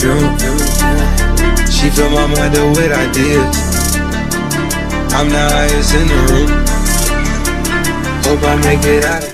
perfume. She fill my mind up with ideas. I'm the highest in the room. Hope I make it out.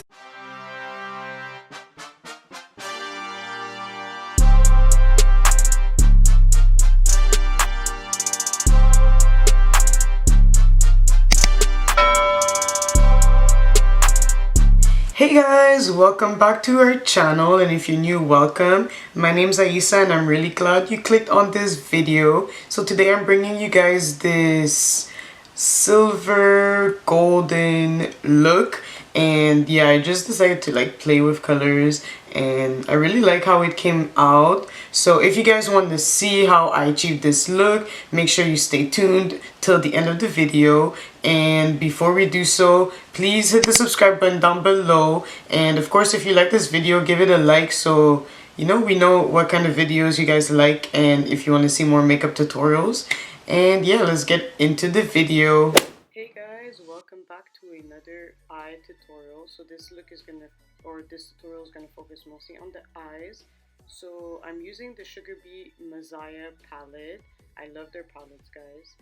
Hey guys, welcome back to our channel, and if you're new, welcome. My name's Aisa and I'm really glad you clicked on this video. So today I'm bringing you guys this silver golden look, and yeah, I just decided to like play with colors and I really like how it came out. So if you guys want to see how I achieved this look, make sure you stay tuned till the end of the video. And before we do so, please hit the subscribe button down below, and of course if you like this video, give it a like so we know what kind of videos you guys like and if you want to see more makeup tutorials. And yeah, let's get into the video. Hey guys, welcome back to another eye tutorial. So this tutorial is gonna focus mostly on the eyes. So I'm using the Sugabee Maziyah palette. I love their palettes, guys.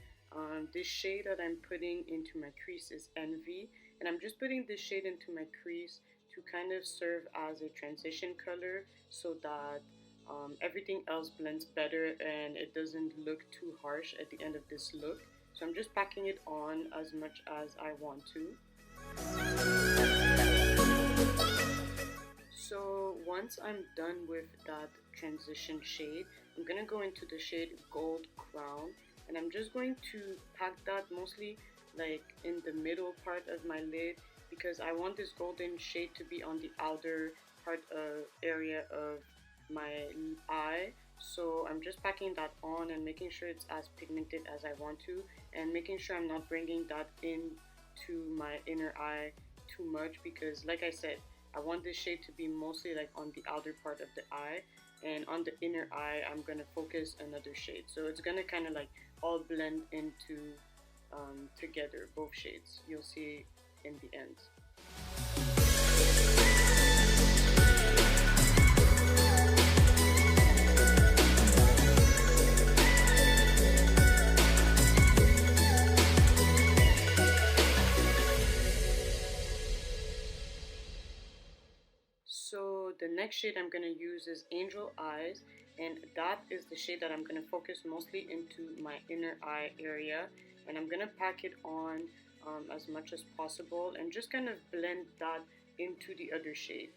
This shade that I'm putting into my crease is Envy, and I'm just putting this shade into my crease to kind of serve as a transition color so that everything else blends better and it doesn't look too harsh at the end of this look. So I'm just packing it on as much as I want to. So once I'm done with that transition shade, I'm gonna go into the shade Gold Crown, and I'm just going to pack that mostly like in the middle part of my lid because I want this golden shade to be on the outer part area of my eye. So I'm just packing that on and making sure it's as pigmented as I want to, and making sure I'm not bringing that into my inner eye too much because like I said, I want this shade to be mostly like on the outer part of the eye, and on the inner eye I'm gonna focus another shade. So it's gonna kind of like all blend into together, both shades. You'll see in the end. So the next shade I'm going to use is Angel Eyes, and that is the shade that I'm going to focus mostly into my inner eye area, and I'm going to pack it on as much as possible and just kind of blend that into the other shade.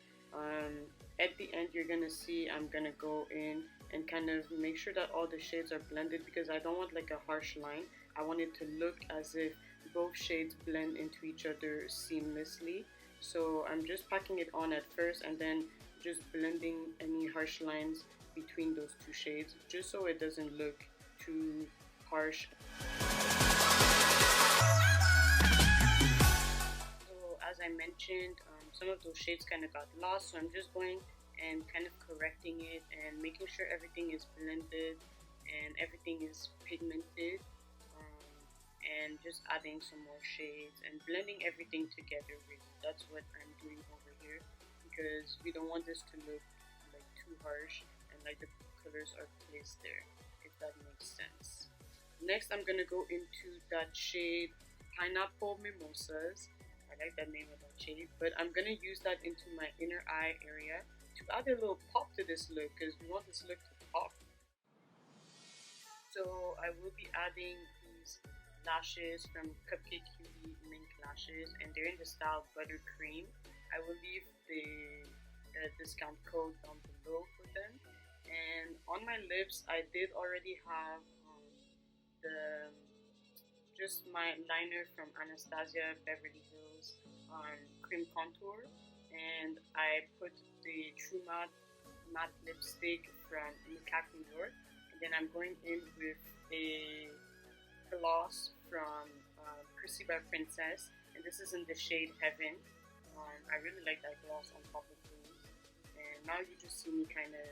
At the end you're going to see I'm going to go in and kind of make sure that all the shades are blended because I don't want like a harsh line. I want it to look as if both shades blend into each other seamlessly. So I'm just packing it on at first and then just blending any harsh lines between those two shades just so it doesn't look too harsh. So as I mentioned, some of those shades kind of got lost, so I'm just going and kind of correcting it and making sure everything is blended and everything is pigmented. And just adding some more shades and blending everything together really. That's what I'm doing over here because we don't want this to look like too harsh and like the colors are placed there, if that makes sense. Next I'm gonna go into that shade Pineapple Mimosas. I like that name of that shade, but I'm gonna use that into my inner eye area to add a little pop to this look because we want this look to pop. So I will be adding these lashes from Cupcake, Cutie, Mink lashes, and they're in the style Buttercream. I will leave the discount code down below for them. And on my lips, I did already have just my liner from Anastasia Beverly Hills cream contour, and I put the True Matte lipstick from NICKAK New York, and then I'm going in with a gloss from Chrissy by Princess, and this is in the shade Heaven. I really like that gloss on top of things, and now you just see me kind of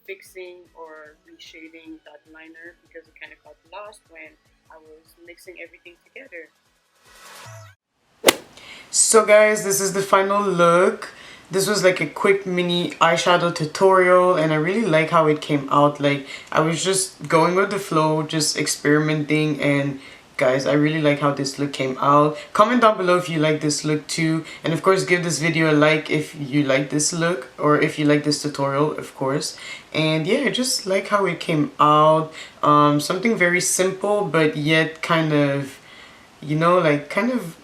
fixing or reshading that liner because it kind of got lost when I was mixing everything together. So guys, this is the final look. this was like a quick mini eyeshadow tutorial, and I really like how it came out. Like, I was just going with the flow, just experimenting, and guys, I really like how this look came out. Comment down below if you like this look too, and of course give this video a like if you like this look, or if you like this tutorial, of course. And yeah, I just like how it came out. Something very simple, but yet kind of, you know, like kind of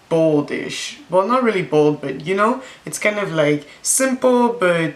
boldish. Well, not really bold, but you know, it's kind of like simple, but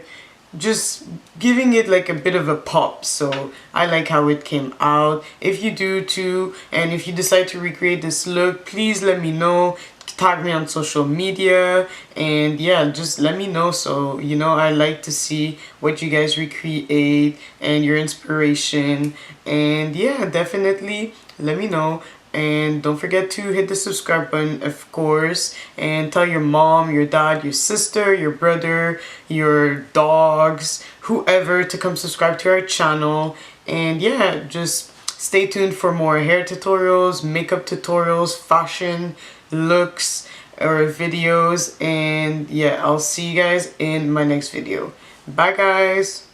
just giving it like a bit of a pop. So I like how it came out. If you do too, and if you decide to recreate this look, please let me know. Tag me on social media, and yeah, just let me know. So you know, I like to see what you guys recreate and your inspiration, and yeah, definitely let me know. And don't forget to hit the subscribe button, of course, and tell your mom, your dad, your sister, your brother, your dogs, whoever, to come subscribe to our channel. And yeah, just stay tuned for more hair tutorials, makeup tutorials, fashion, looks, or videos. And yeah, I'll see you guys in my next video. Bye guys!